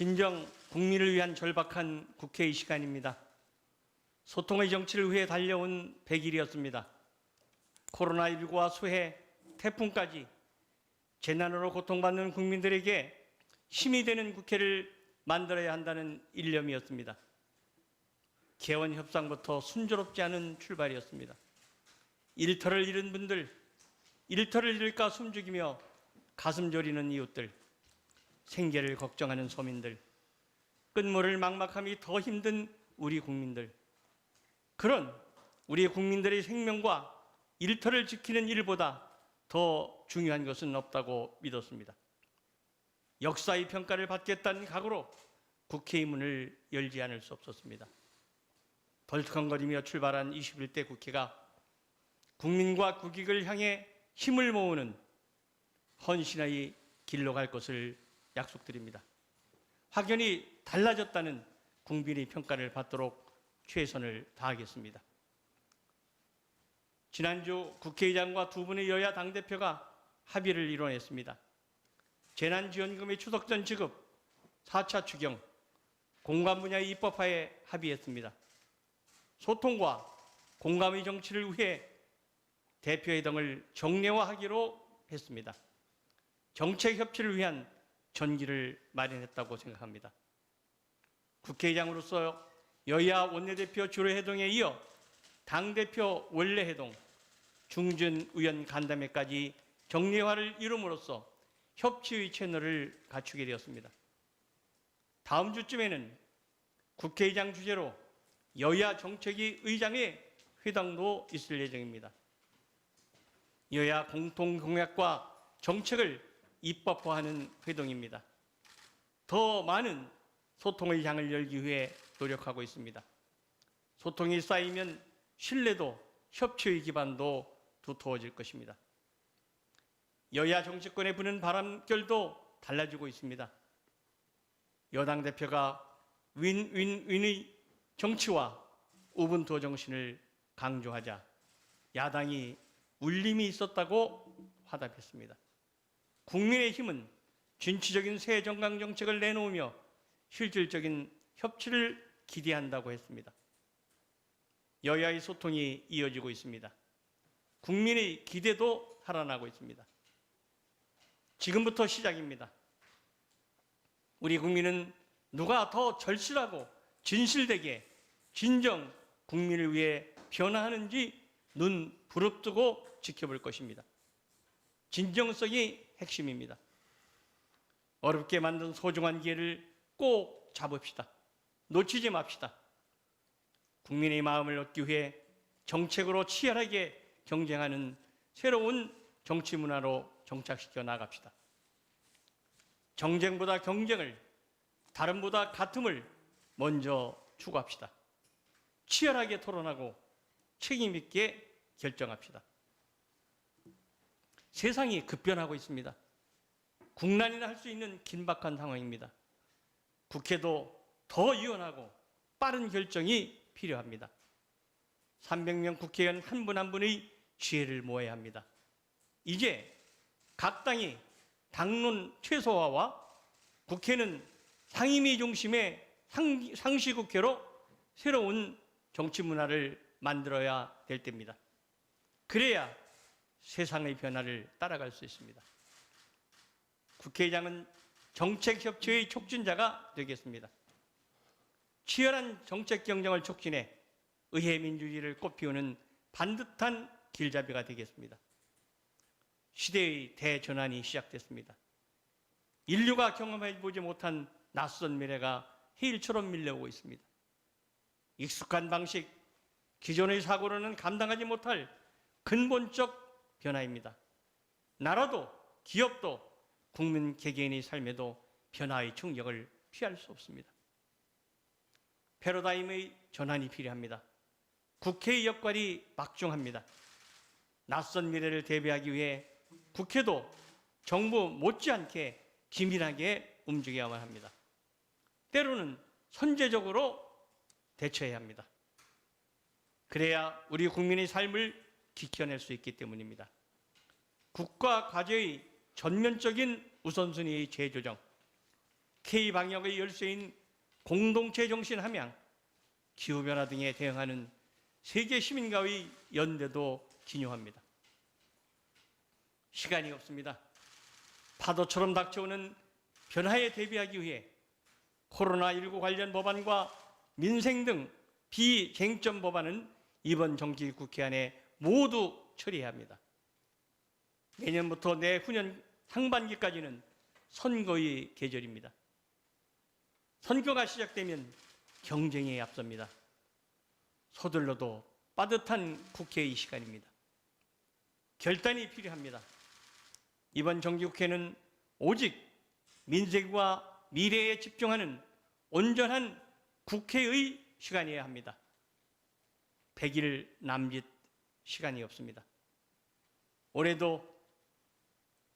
진정 국민을 위한 절박한 국회의 시간입니다. 소통의 정치를 위해 달려온 100일이었습니다. 코로나19와 수해, 태풍까지 재난으로 고통받는 국민들에게 힘이 되는 국회를 만들어야 한다는 일념이었습니다. 개원 협상부터 순조롭지 않은 출발이었습니다. 일터를 잃은 분들, 일터를 잃을까 숨죽이며 가슴 졸이는 이웃들, 생계를 걱정하는 서민들, 끝모를 막막함이 더 힘든 우리 국민들, 그런 우리 국민들의 생명과 일터를 지키는 일보다 더 중요한 것은 없다고 믿었습니다. 역사의 평가를 받겠다는 각오로 국회의 문을 열지 않을 수 없었습니다. 덜컹거리며 출발한 21대 국회가 국민과 국익을 향해 힘을 모으는 헌신의 길로 갈 것을 약속드립니다. 확연히 달라졌다는 국민의 평가를 받도록 최선을 다하겠습니다. 지난주 국회의장과 두 분의 여야 당대표가 합의를 이뤄냈습니다. 재난지원금의 추석 전 지급, 4차 추경, 공감 분야의 입법화에 합의했습니다. 소통과 공감의 정치를 위해 대표회동을 정례화하기로 했습니다. 정책 협치를 위한 전기를 마련했다고 생각합니다. 국회의장으로서 여야 원내대표 주례회동에 이어 당대표 원내회동, 중진 의원 간담회까지 정례화를 이룸으로써 협치의 채널을 갖추게 되었습니다. 다음 주쯤에는 국회의장 주재로 여야 정책위 의장의 회담도 있을 예정입니다. 여야 공통 공약과 정책을 입법화하는 회동입니다. 더 많은 소통의 장을 열기 위해 노력하고 있습니다. 소통이 쌓이면 신뢰도, 협치의 기반도 두터워질 것입니다. 여야 정치권에 부는 바람결도 달라지고 있습니다. 여당 대표가 윈윈윈의 정치와 우분투 정신을 강조하자 야당이 울림이 있었다고 화답했습니다. 국민의힘은 진취적인 새 정강 정책을 내놓으며 실질적인 협치를 기대한다고 했습니다. 여야의 소통이 이어지고 있습니다. 국민의 기대도 살아나고 있습니다. 지금부터 시작입니다. 우리 국민은 누가 더 절실하고 진실되게 진정 국민을 위해 변화하는지 눈 부릅뜨고 지켜볼 것입니다. 진정성이 핵심입니다. 어렵게 만든 소중한 기회를 꼭 잡읍시다. 놓치지 맙시다. 국민의 마음을 얻기 위해 정책으로 치열하게 경쟁하는 새로운 정치 문화로 정착시켜 나갑시다. 정쟁보다 경쟁을, 다름보다 같음을 먼저 추구합시다. 치열하게 토론하고 책임 있게 결정합시다. 세상이 급변하고 있습니다. 국난이나 할 수 있는 긴박한 상황입니다. 국회도 더 유연하고 빠른 결정이 필요합니다. 300명 국회의원 한 분 한 분의 지혜를 모아야 합니다. 이제 각 당이 당론 최소화와 국회는 상임위 중심의 상시국회로 새로운 정치 문화를 만들어야 될 때입니다. 그래야 세상의 변화를 따라갈 수 있습니다. 국회의장은 정책협치의 촉진자가 되겠습니다. 치열한 정책 경쟁을 촉진해 의회 민주주의를 꽃피우는 반듯한 길잡이가 되겠습니다. 시대의 대전환이 시작됐습니다. 인류가 경험해보지 못한 낯선 미래가 해일처럼 밀려오고 있습니다. 익숙한 방식, 기존의 사고로는 감당하지 못할 근본적 변화입니다. 나라도 기업도 국민 개개인의 삶에도 변화의 충격을 피할 수 없습니다. 패러다임의 전환이 필요합니다. 국회의 역할이 막중합니다. 낯선 미래를 대비하기 위해 국회도 정부 못지않게 기민하게 움직여야만 합니다. 때로는 선제적으로 대처해야 합니다. 그래야 우리 국민의 삶을 지켜낼 수 있기 때문입니다. 국가 과제의 전면적인 우선순위의 재조정, K방역의 열쇠인 공동체 정신 함양, 기후변화 등에 대응하는 세계 시민과의 연대도 기요합니다. 시간이 없습니다. 파도처럼 닥쳐오는 변화에 대비하기 위해 코로나19 관련 법안과 민생 등 비쟁점 법안은 이번 정기국회 안에 모두 처리해야 합니다. 내년부터 내후년 상반기까지는 선거의 계절입니다. 선거가 시작되면 경쟁에 앞섭니다. 서둘러도 빠듯한 국회의 시간입니다. 결단이 필요합니다. 이번 정기국회는 오직 민생과 미래에 집중하는 온전한 국회의 시간이어야 합니다. 100일 남짓 시간이 없습니다. 올해도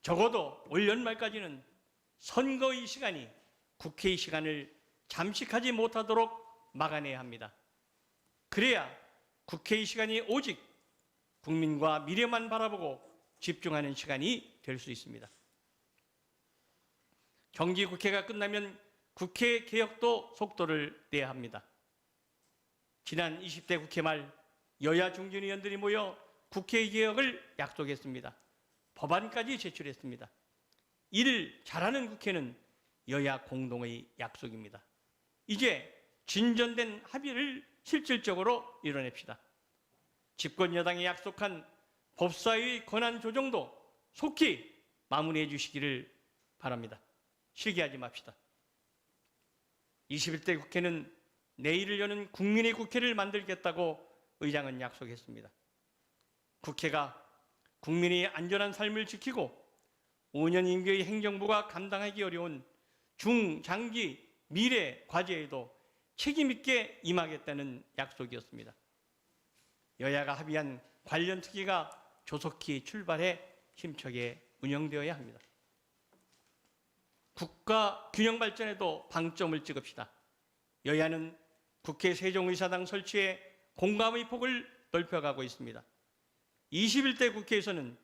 적어도 올 연말까지는 선거의 시간이 국회의 시간을 잠식하지 못하도록 막아내야 합니다. 그래야 국회의 시간이 오직 국민과 미래만 바라보고 집중하는 시간이 될 수 있습니다. 정기국회가 끝나면 국회 개혁도 속도를 내야 합니다. 지난 20대 국회 말 여야 중진 의원들이 모여 국회 개혁을 약속했습니다. 법안까지 제출했습니다. 이를 잘하는 국회는 여야 공동의 약속입니다. 이제 진전된 합의를 실질적으로 이뤄냅시다. 집권 여당이 약속한 법사위의 권한 조정도 속히 마무리해 주시기를 바랍니다. 실기하지 맙시다. 21대 국회는 내일을 여는 국민의 국회를 만들겠다고 의장은 약속했습니다. 국회가 국민의 안전한 삶을 지키고 5년 임기의 행정부가 감당하기 어려운 중장기 미래 과제에도 책임 있게 임하겠다는 약속이었습니다. 여야가 합의한 관련 특위가 조속히 출발해 힘차게 운영되어야 합니다. 국가 균형 발전에도 방점을 찍읍시다. 여야는 국회 세종의사당 설치에 공감의 폭을 넓혀가고 있습니다. 21대 국회에서는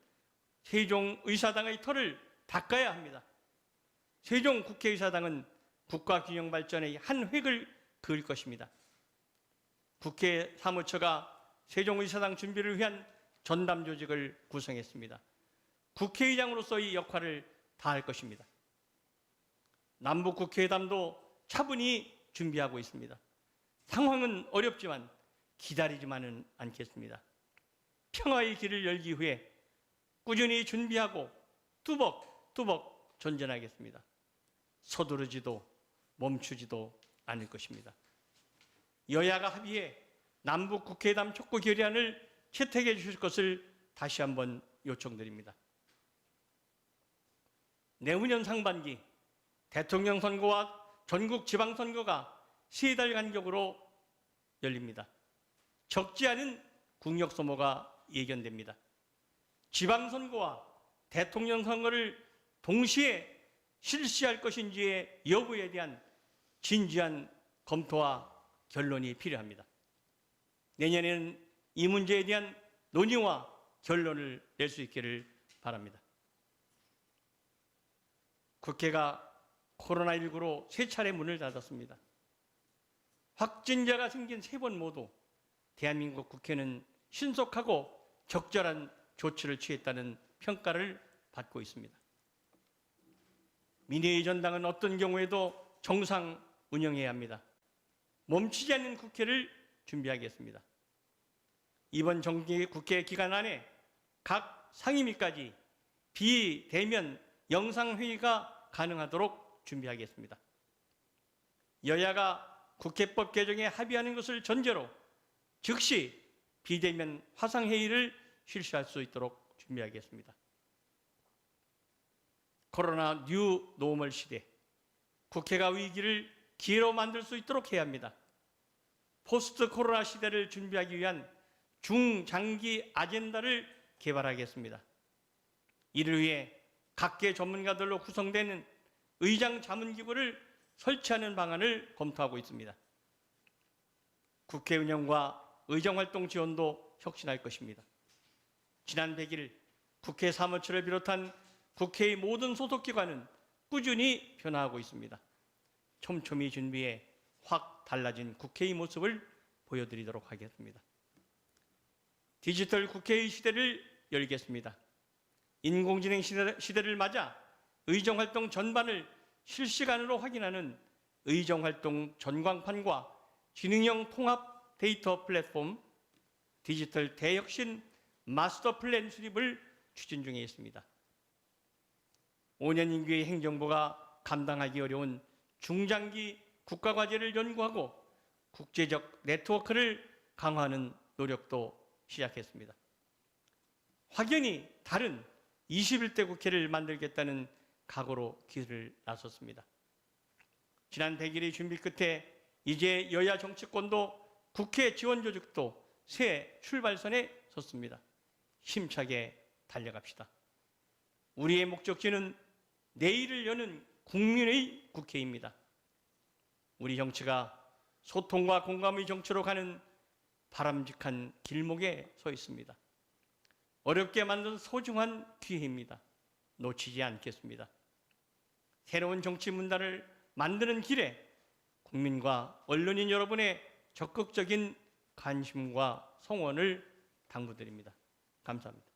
세종의사당의 터를 닦아야 합니다. 세종 국회의사당은 국가 균형 발전의 한 획을 그을 것입니다. 국회 사무처가 세종의사당 준비를 위한 전담 조직을 구성했습니다. 국회의장으로서의 역할을 다할 것입니다. 남북국회회담도 차분히 준비하고 있습니다. 상황은 어렵지만 기다리지만은 않겠습니다. 평화의 길을 열기 위해 꾸준히 준비하고 뚜벅뚜벅 전진하겠습니다. 서두르지도 멈추지도 않을 것입니다. 여야가 합의해 남북국회회담 촉구 결의안을 채택해 주실 것을 다시 한번 요청드립니다. 내후년 상반기 대통령 선거와 전국 지방선거가 3달 간격으로 열립니다. 적지 않은 국력 소모가 예견됩니다. 지방선거와 대통령 선거를 동시에 실시할 것인지의 여부에 대한 진지한 검토와 결론이 필요합니다. 내년에는 이 문제에 대한 논의와 결론을 낼 수 있기를 바랍니다. 국회가 코로나19로 3차례 문을 닫았습니다. 확진자가 생긴 3번 모두 대한민국 국회는 신속하고 적절한 조치를 취했다는 평가를 받고 있습니다. 민의의 전당은 어떤 경우에도 정상 운영해야 합니다. 멈추지 않는 국회를 준비하겠습니다. 이번 정기국회 기간 안에 각 상임위까지 비대면 영상회의가 가능하도록 준비하겠습니다. 여야가 국회법 개정에 합의하는 것을 전제로 즉시 비대면 화상회의를 실시할 수 있도록 준비하겠습니다. 코로나 뉴 노멀 시대, 국회가 위기를 기회로 만들 수 있도록 해야 합니다. 포스트 코로나 시대를 준비하기 위한 중장기 아젠다를 개발하겠습니다. 이를 위해 각계 전문가들로 구성되는 의장 자문기구를 설치하는 방안을 검토하고 있습니다. 국회 운영과 의정활동 지원도 혁신할 것입니다. 지난 100일 국회 사무처를 비롯한 국회의 모든 소속기관은 꾸준히 변화하고 있습니다. 촘촘히 준비해 확 달라진 국회의 모습을 보여드리도록 하겠습니다. 디지털 국회의 시대를 열겠습니다. 인공지능 시대를 맞아 의정활동 전반을 실시간으로 확인하는 의정활동 전광판과 지능형 통합 데이터 플랫폼 디지털 대혁신 마스터 플랜 수립을 추진 중에 있습니다. 5년 임기의 행정부가 감당하기 어려운 중장기 국가과제를 연구하고 국제적 네트워크를 강화하는 노력도 시작했습니다. 확연히 다른 21대 국회를 만들겠다는 각오로 길을 나섰습니다. 지난 100일의 준비 끝에 이제 여야 정치권도 국회 지원 조직도 새 출발선에 섰습니다. 힘차게 달려갑시다. 우리의 목적지는 내일을 여는 국민의 국회입니다. 우리 정치가 소통과 공감의 정치로 가는 바람직한 길목에 서 있습니다. 어렵게 만든 소중한 기회입니다. 놓치지 않겠습니다. 새로운 정치 문화를 만드는 길에 국민과 언론인 여러분의 적극적인 관심과 성원을 당부드립니다. 감사합니다.